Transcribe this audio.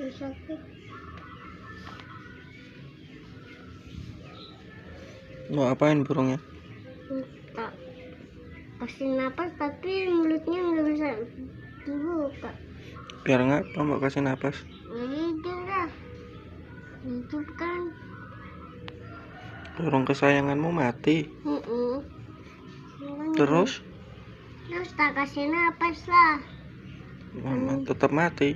sakit. Mau apain burungnya? Tak kasih napas tapi mulutnya nggak bisa dibuka. Biar ngapa mau kasih napas? Hidup lah, hidup kan. Burung kesayanganmu mati. Terus Terus tak kasih napas lah. mama tetap mati.